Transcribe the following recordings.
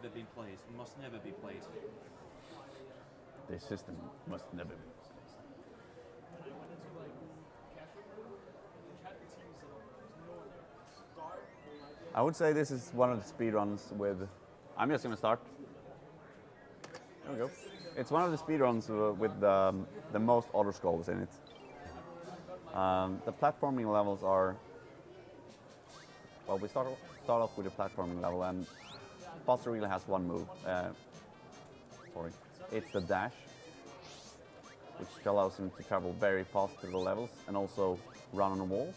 never been played, must never be played. This system must never be. I would say this is one of the speedruns with. I'm just gonna start. There we go. It's one of the speedruns with the most auto scrolls in it. The platforming levels are. Well, we start off with the platforming level, and Buster really has one move. Sorry, it's the dash, which allows him to travel very fast through the levels and also run on the walls,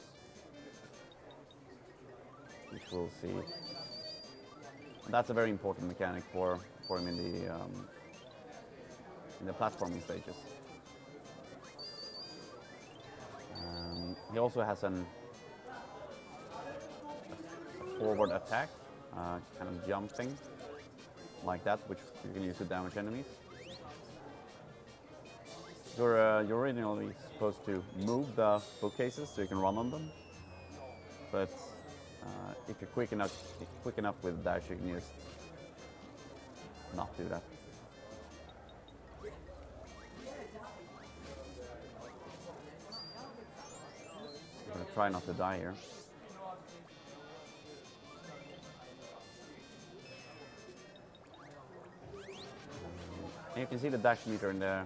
which we'll see. That's a very important mechanic for him in the platforming stages. He also has a forward attack, kind of jumping like that, which you can use to damage enemies. You're originally supposed to move the bookcases so you can run on them, but if you're quick enough with dash, you can just not do that. I'm gonna try not to die here. And you can see the dash meter in the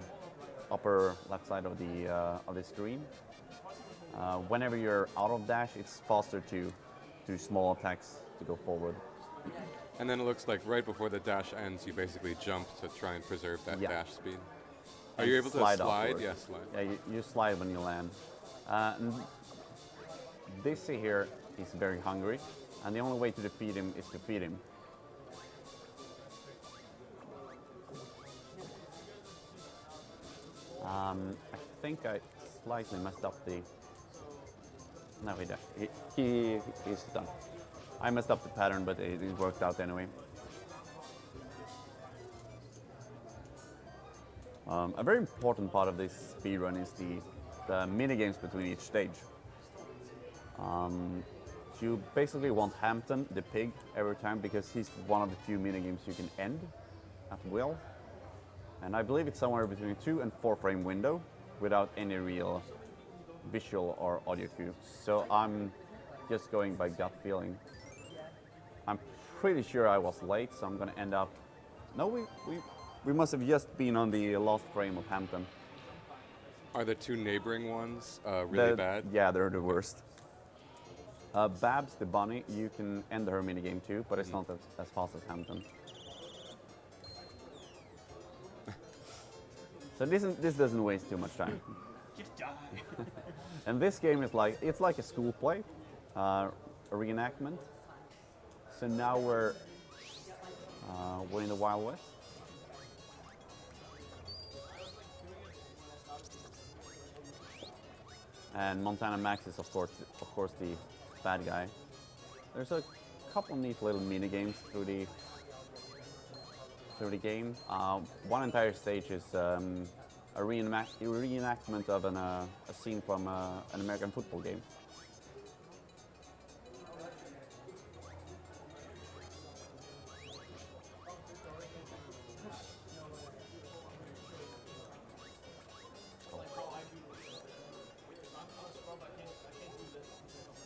upper left side of the screen. Whenever you're out of dash, it's faster to do small attacks to go forward. And then it looks like right before the dash ends, you basically jump to try and preserve that dash speed. Are you able to slide? Upwards. Yeah, slide. Yeah, you slide when you land. And this here is very hungry, and the only way to defeat him is to feed him. I think I slightly messed up the. No, he's done. I messed up the pattern, but it worked out anyway. A very important part of this speedrun is the mini games between each stage. You basically want Hampton, the pig, every time because he's one of the few mini games you can end at will. And I believe it's somewhere between 2 and 4 frame window without any real visual or audio cue. So I'm just going by gut feeling. I'm pretty sure I was late, so I'm gonna end up. No, we must have just been on the last frame of Hampton. Are the 2 neighboring ones really bad? Yeah, they're the worst. Babs, the bunny, you can end her minigame too, but it's not as fast as Hampton. So this doesn't waste too much time. Just die. And this game is it's like a school play, a reenactment. So now we're in the Wild West. And Montana Max is of course the bad guy. There's a couple neat little mini games through the game. One entire stage is a reenactment of a scene from an American football game.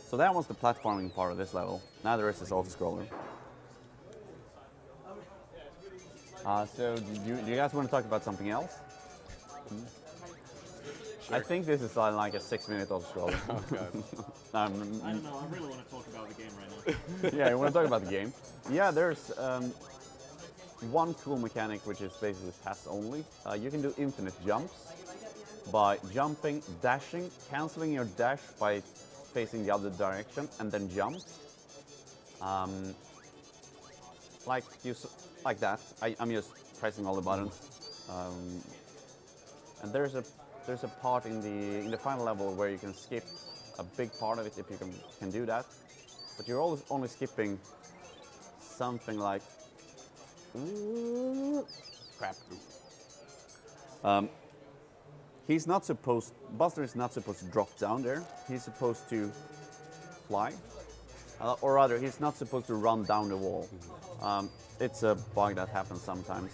So that was the platforming part of this level. Now the rest is auto-scroller. So do you guys want to talk about something else? Sure. I think this is like a 6-minute auto-scroller. Oh, God. I don't know, I really want to talk about the game right now. Yeah, you want to talk about the game? Yeah, there's one cool mechanic which is basically fast only. You can do infinite jumps by jumping, dashing, cancelling your dash by facing the other direction, and then jump. Like that. I'm just pressing all the buttons. And there's a part in the final level where you can skip a big part of it if you can do that. But you're always only skipping something like crap. Buster is not supposed to drop down there. He's supposed to fly. Or rather, he's not supposed to run down the wall. It's a bug that happens sometimes.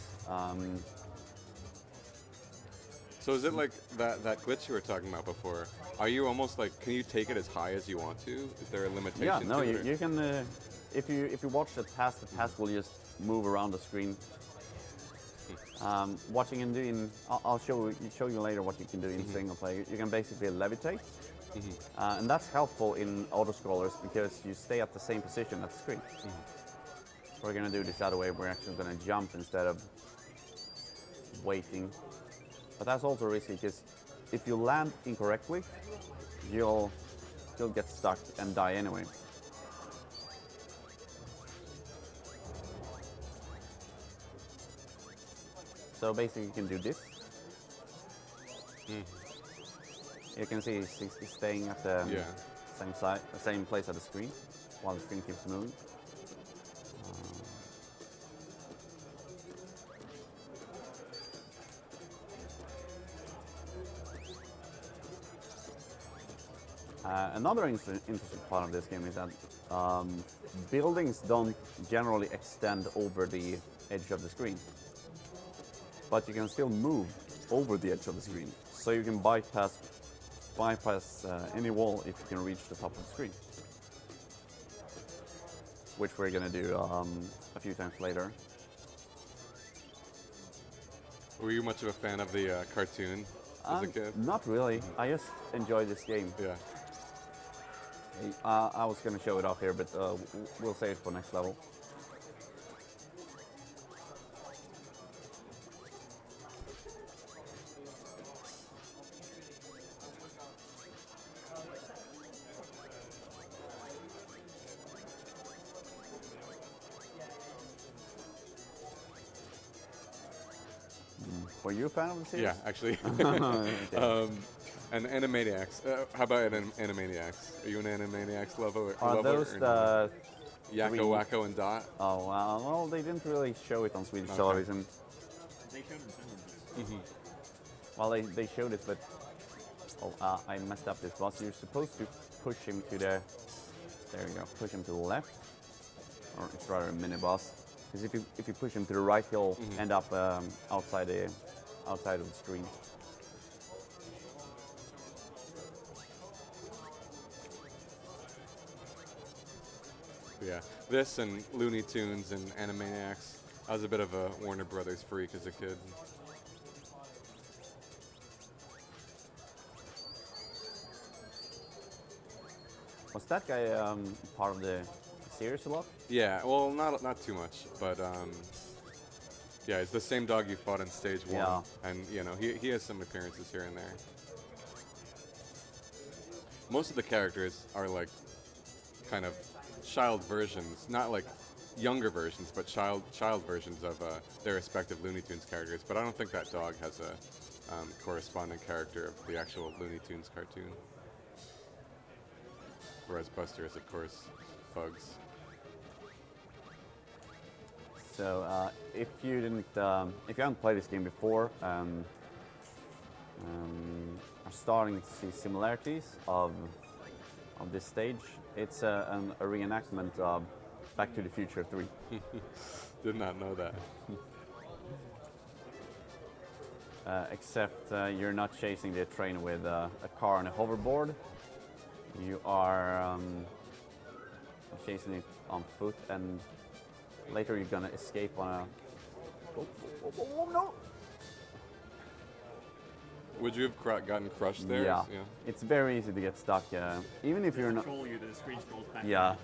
So is it like that glitch you were talking about before? Are you almost like, can you take it as high as you want to? Is there a limitation? Yeah, no, to it, you can. If you watch the task will just move around the screen. What you can do in, I'll show you later what you can do in single player. You can basically levitate, and that's helpful in auto-scrollers because you stay at the same position at the screen. We're gonna do this other way. We're actually gonna jump instead of waiting. But that's also risky because if you land incorrectly, you'll get stuck and die anyway. So basically you can do this. You can see he's staying at the same place at the screen while the screen keeps moving. Another interesting part of this game is that buildings don't generally extend over the edge of the screen, but you can still move over the edge of the screen, so you can bypass any wall if you can reach the top of the screen, which we're gonna do a few times later. Were you much of a fan of the cartoon as a kid? Not really. I just enjoy this game. Yeah. I was going to show it off here, but we'll save it for next level. Were you a fan of the series? Yeah, actually. Okay. And Animaniacs. How about Animaniacs? Are you an Animaniacs lover? Are those the Yakko, three- Wacko, and Dot? Oh, well, they didn't really show it on Swedish television. They showed in Finland. Well, they showed it, but I messed up this boss. You're supposed to push him to the, there you go, push him to the left, or it's rather a mini boss. Because if you push him to the right, he'll end up outside of the screen. Yeah, this and Looney Tunes and Animaniacs. I was a bit of a Warner Brothers freak as a kid. Was that guy part of the series a lot? Yeah, well, not too much, but yeah, it's the same dog you fought in stage 1, Yeah. and you know he has some appearances here and there. Most of the characters are like kind of child versions, not like younger versions, but child versions of their respective Looney Tunes characters. But I don't think that dog has a corresponding character of the actual Looney Tunes cartoon. Whereas Buster is, of course, Bugs. So if you haven't played this game before, are starting to see similarities of this stage. It's a reenactment of Back to the Future 3. Did not know that. Except you're not chasing the train with a car and a hoverboard. You are chasing it on foot, and later you're gonna escape on a. Oh, no! Would you have gotten crushed there? Yeah. It's very easy to get stuck. Even if you're not. Control you, the screen scrolls back. Yeah.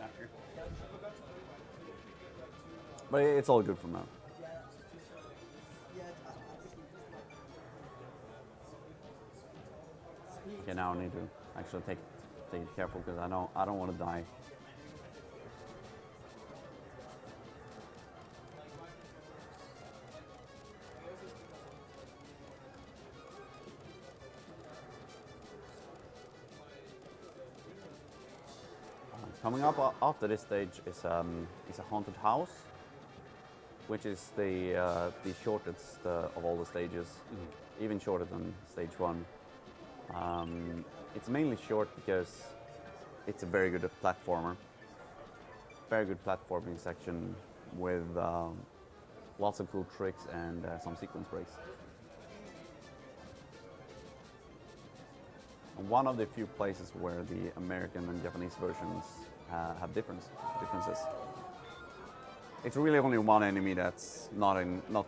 After. But it's all good for now. Okay, now I need to actually take it careful because I don't want to die. Coming up after this stage is a haunted house, which is the shortest of all the stages, even shorter than stage 1. It's mainly short because it's a very good platformer. very good platforming section with lots of cool tricks and some sequence breaks. And one of the few places where the American and Japanese versions have differences. It's really only one enemy that's not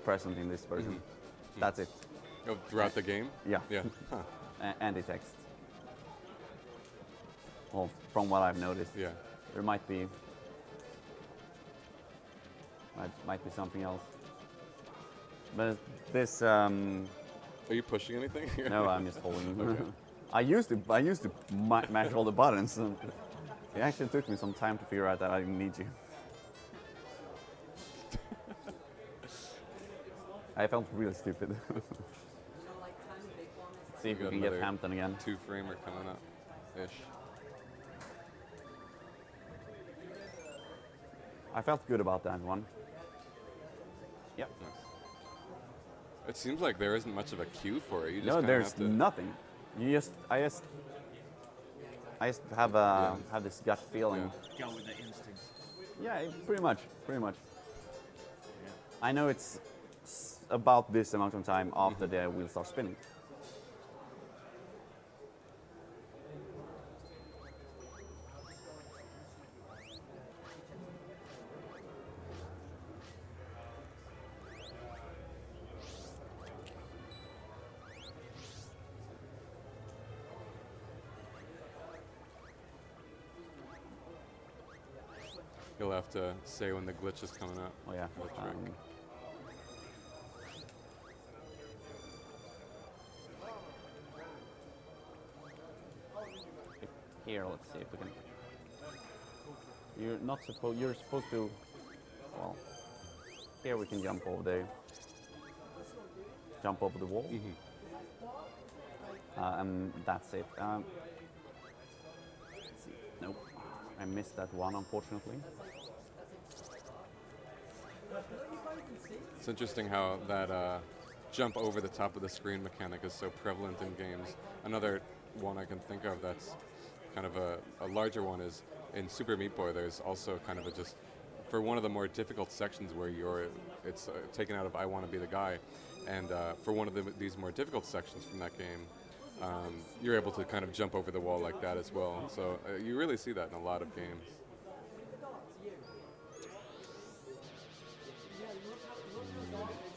present in this version. That's it. Oh, throughout the game? Yeah. Yeah. Huh. And the text. Well, from what I've noticed, Yeah. there might be something else. But this Are you pushing anything? no, I'm just holding. Okay. I used to mash all the buttons. And it actually took me some time to figure out that I didn't need you. I felt really stupid. See if we got can get another Hampton again. 2-framer coming up, ish. I felt good about that one. Yep. Nice. It seems like there isn't much of a cue for it. You just No, kinda there's have to, nothing. I just have have this gut feeling. Go with the instincts. Yeah, pretty much. I know it's about this amount of time after the wheel starts spinning. You'll have to say when the glitch is coming up. Oh yeah. Or trick. Here, let's see if we can. You're not supposed. You're supposed to. Well, here we can jump over the wall, and that's it. Let's see. Nope, I missed that one, unfortunately. It's interesting how that jump over the top of the screen mechanic is so prevalent in games. Another one I can think of that's kind of a larger one is in Super Meat Boy. There's also kind of a just for one of the more difficult sections where it's taken out of I Want to Be the Guy, and for one of these more difficult sections from that game, you're able to kind of jump over the wall like that as well. So you really see that in a lot of games.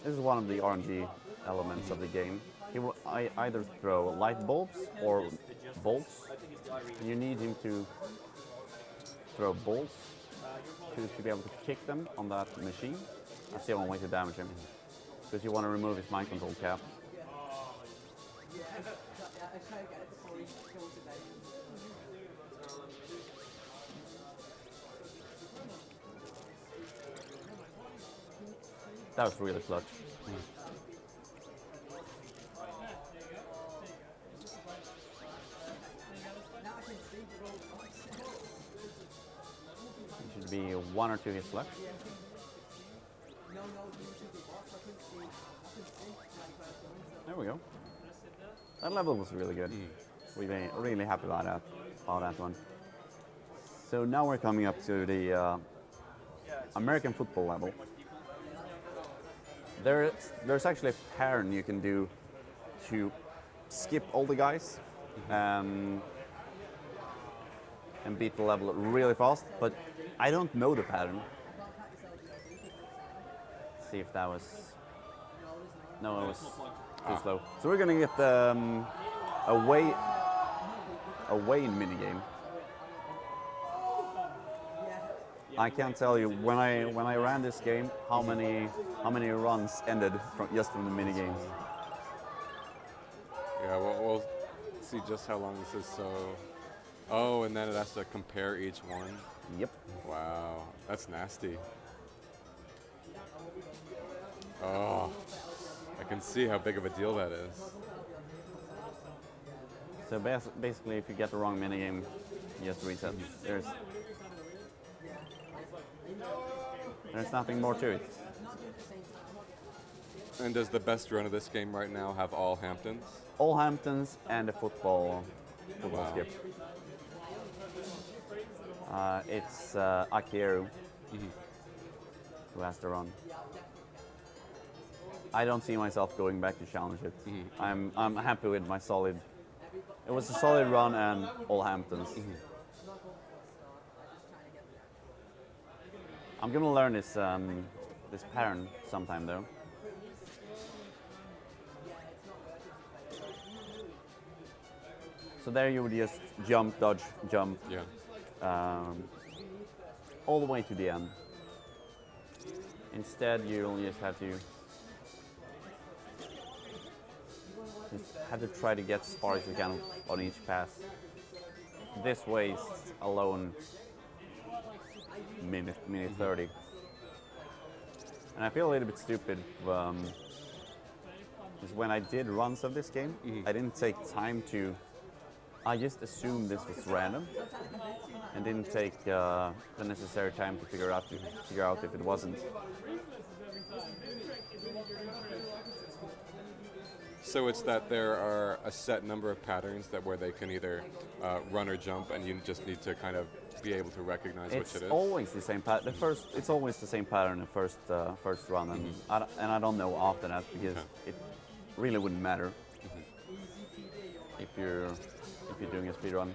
This is one of the RNG elements of the game. He will either throw light bulbs or bolts. You need him to throw bolts to be able to kick them on that machine. That's the only way to damage him. Because you want to remove his mind control cap. That was really clutch. It should be 1 or 2 hits left. There we go. That level was really good. We're really happy about that one. So now we're coming up to the American football level. There's actually a pattern you can do to skip all the guys and beat the level really fast, but I don't know the pattern. Let's see if that was... No, it was too slow. So we're gonna get a Wayne minigame. I can't tell you when I ran this game how many runs ended just from the mini games. Yeah, we'll see just how long this is. So, oh, and then it has to compare each one. Yep. Wow, that's nasty. Oh, I can see how big of a deal that is. So basically, if you get the wrong minigame, you just reset. There's nothing more to it. And does the best run of this game right now have all Hamptons? All Hamptons and a football Wow. skip. It's Akieru who has the run. I don't see myself going back to challenge it. I'm happy with my solid. It was a solid run and all Hamptons. I'm gonna learn this pattern sometime though. So there you would just jump, dodge, jump, Yeah. all the way to the end. Instead, you'll just have to try to get as far as you can on each pass. This wastes alone minute 30. And I feel a little bit stupid because when I did runs of this game, I didn't take time to. I just assumed this was random and didn't take the necessary time to figure out if it wasn't. So it's that there are a set number of patterns where they can either run or jump, and you just need to kind of be able to recognize which it is. It's always the same pattern. It's always the same pattern in first run, and I don't know after that because it really wouldn't matter if you're doing a speed run.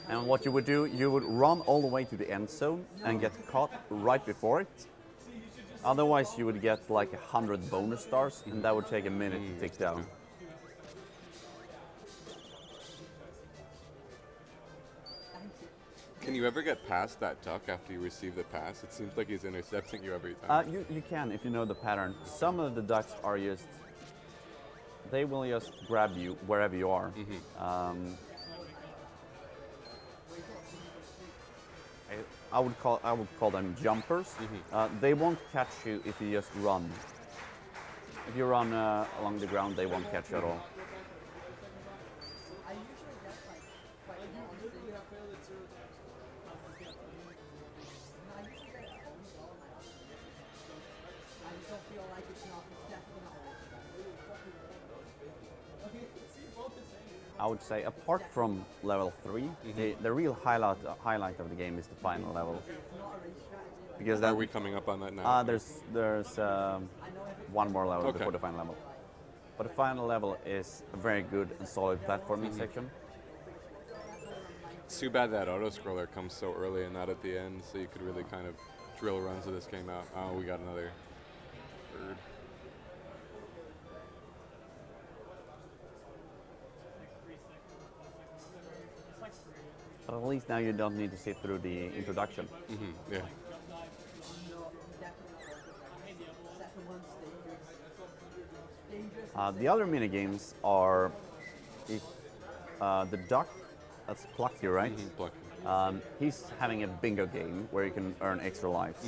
And what you would do, you would run all the way to the end zone and get caught right before it. Otherwise, you would get like 100 bonus stars, and that would take a minute to tick down. Can you ever get past that duck after you receive the pass? It seems like he's intercepting you every time. You can if you know the pattern. Some of the ducks are they will just grab you wherever you are. I would call them jumpers. They won't catch you if you just run. If you run along the ground, they won't catch you at all. I would say, apart from level 3, the real highlight of the game is the final level. Because Are we coming up on that now? There's one more level before the final level. But the final level is a very good and solid platforming section. It's too bad that auto-scroller comes so early and not at the end, so you could really kind of drill runs of this game out. Oh, we got another bird. But at least now you don't need to sit through the introduction. Yeah. The other mini games are if the duck, that's Plucky, right? Plucky. He's having a bingo game where you can earn extra lives.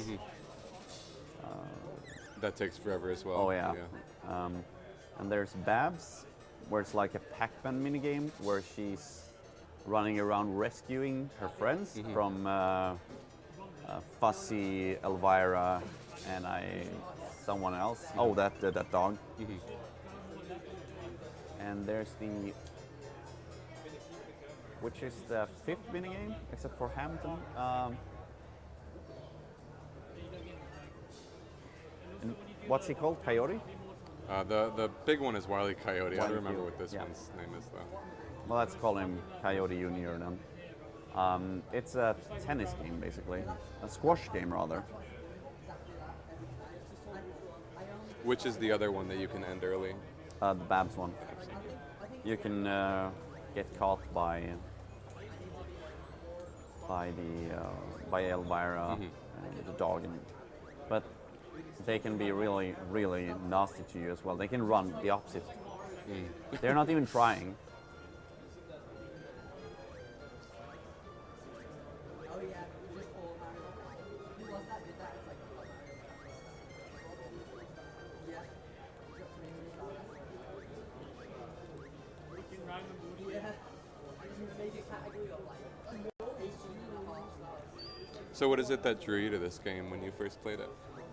That takes forever as well. Oh yeah. And there's Babs, where it's like a Pac-Man mini game where she's running around rescuing her friends from Fussy, Elvira, and someone else. Oh, that dog. And there's which is the 5th mini game, except for Hampton. And what's he called? Coyote? The big one is Wile E. Coyote. I Wile E. don't remember Coyote, what this yeah. one's name is though. Well, let's call him Coyote Junior then. It's a tennis game, basically. A squash game, rather. Which is the other one that you can end early? The Babs one. You can get caught by Elvira and the dog, but they can be really, really nasty to you as well. They can run the opposite. They're not even trying. So what is it that drew you to this game when you first played it?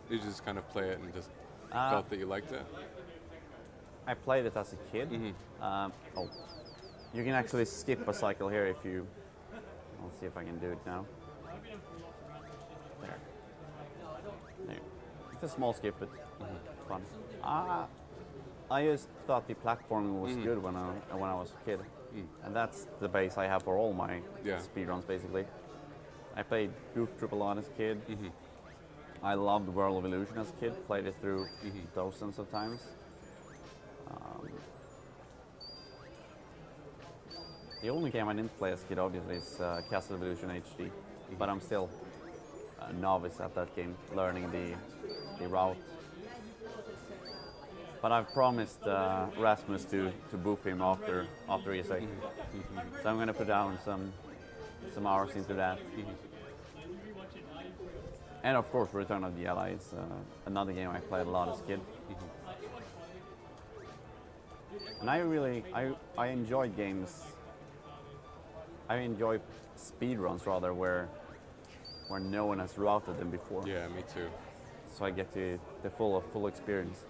Did you just kind of play it and just felt that you liked it? I played it as a kid. You can actually skip a cycle here if you. I'll see if I can do it now. There. There. It's a small skip, but fun. I just thought the platforming was good when I was a kid, and that's the base I have for all my speedruns basically. I played Goof Troop a lot as a kid. I loved World of Illusion as a kid. Played it through dozens of times. The only game I didn't play as a kid, obviously, is Castle Evolution HD, but I'm still a novice at that game, learning the route. But I've promised Rasmus to boop him after ESA, so I'm going to put down some hours into that. And of course, Return of the Jedi is another game I played a lot as a kid. And I enjoy games. I enjoy speedruns rather where no one has routed them before. Yeah, me too. So I get the full experience.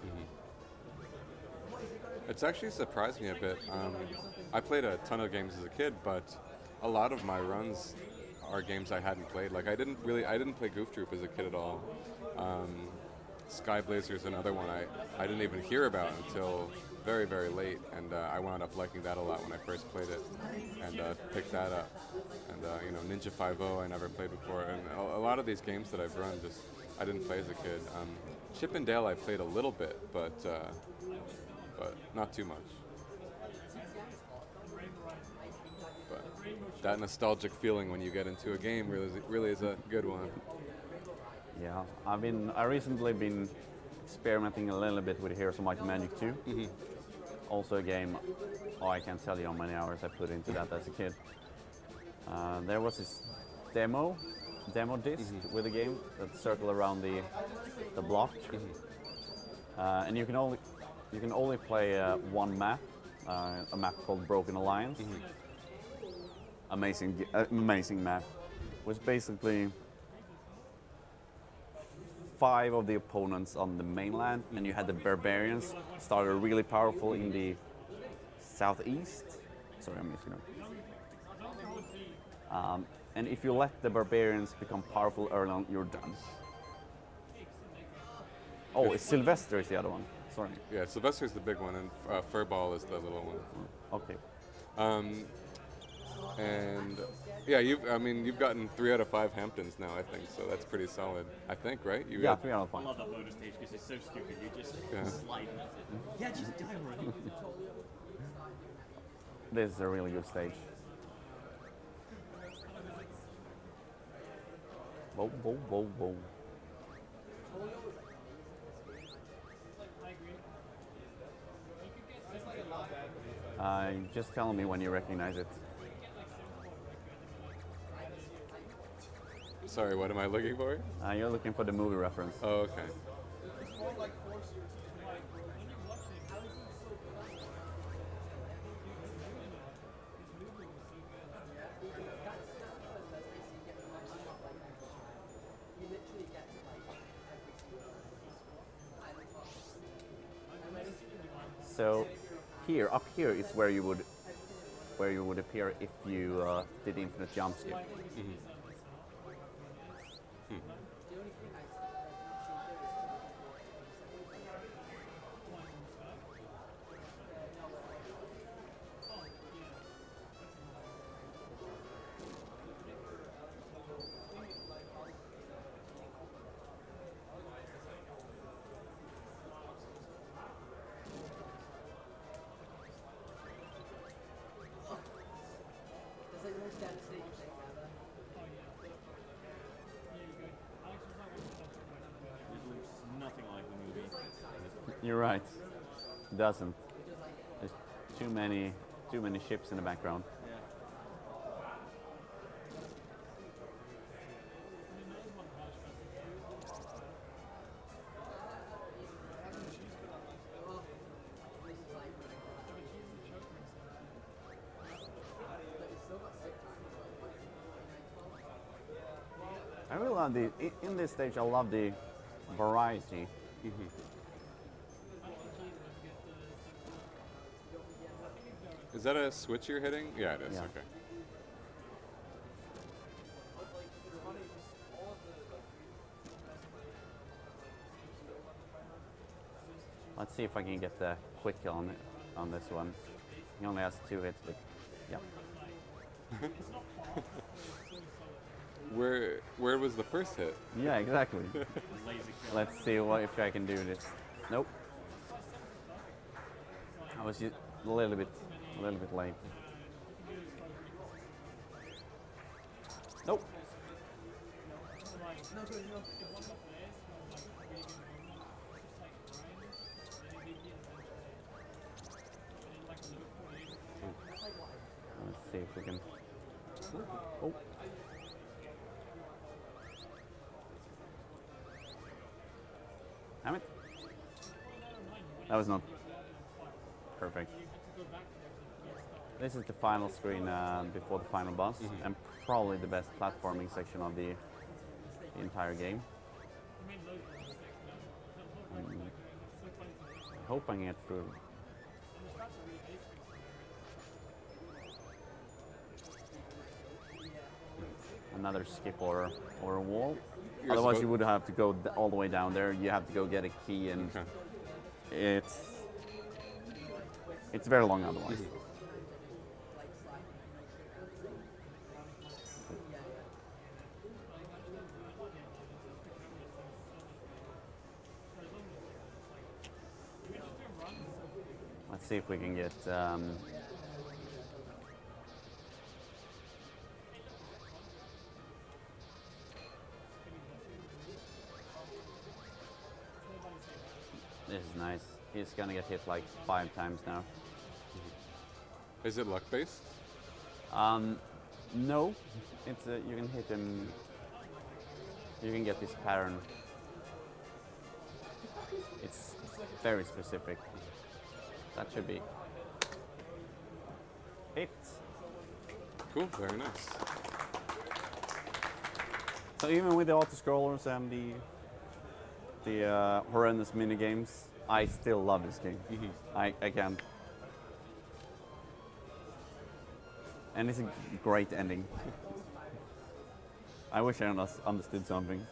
It's actually surprised me a bit. I played a ton of games as a kid, but a lot of my runs are games I hadn't played. Like I didn't play Goof Troop as a kid at all. Sky Blazer is another one I didn't even hear about until very, very late, and I wound up liking that a lot when I first played it, and picked that up. And Ninja 5.0 I never played before, and a lot of these games that I've run just I didn't play as a kid. Chip and Dale I played a little bit, but not too much. But that nostalgic feeling when you get into a game really is a good one. Yeah, I recently been experimenting a little bit with Heroes of Might and Magic 2. Also a game, I can't tell you how many hours I put into that as a kid. There was this demo disc with the game that circled around the block, and you can only play one map, a map called Broken Alliance. Amazing map. Was basically 5 of the opponents on the mainland, and you had the barbarians started really powerful in the southeast. Sorry, I'm missing them. And if you let the barbarians become powerful early on, you're done. Oh, Sylvester is the other one. Sorry. Yeah, Sylvester's the big one, and Furball is the little one. Okay. And yeah, you've gotten 3 out of 5 Hamptons now, I think, so that's pretty solid. I think, right? You Yeah, got 3 out of I 5. love that bonus stage because it's so stupid. You just Yeah. slide. Yeah, just die already. This is a really good stage. Whoa, whoa, whoa, whoa. Just tell me when you recognize it. Sorry, what am I looking for? You're looking for the movie reference. Oh, okay. So up here is where you would appear if you did infinite jump skip. It looks nothing like the movie. You're right. It doesn't. There's too many ships in the background. Yeah. I really love in this stage. I love the variety. Is that a switch you're hitting? Yeah, it is. Yeah. Okay. Let's see if I can get the quick kill on this one. He only has 2 hits, but yeah. Where was the first hit? Yeah, exactly. Lazy kill. Let's see if I can do this. Nope. I was just a little bit late. Nope. Let's see if we can. Oh. Damn it. That was not perfect. This is the final screen before the final boss, and probably the best platforming section of the entire game. I hope I can get through. Another skip or a wall. You're Otherwise, you supposed- would have to go all the way down there. You have to go get a key, and Okay. it's very long otherwise. Let's see if we can get. This is nice. He's gonna get hit like 5 times now. Is it luck based? No, it's you can hit him. You can get this pattern. It's very specific. That should be it. Cool. Very nice. So even with the auto scrollers and the horrendous mini games, I still love this game. I can't. And it's a great ending. I wish I understood something.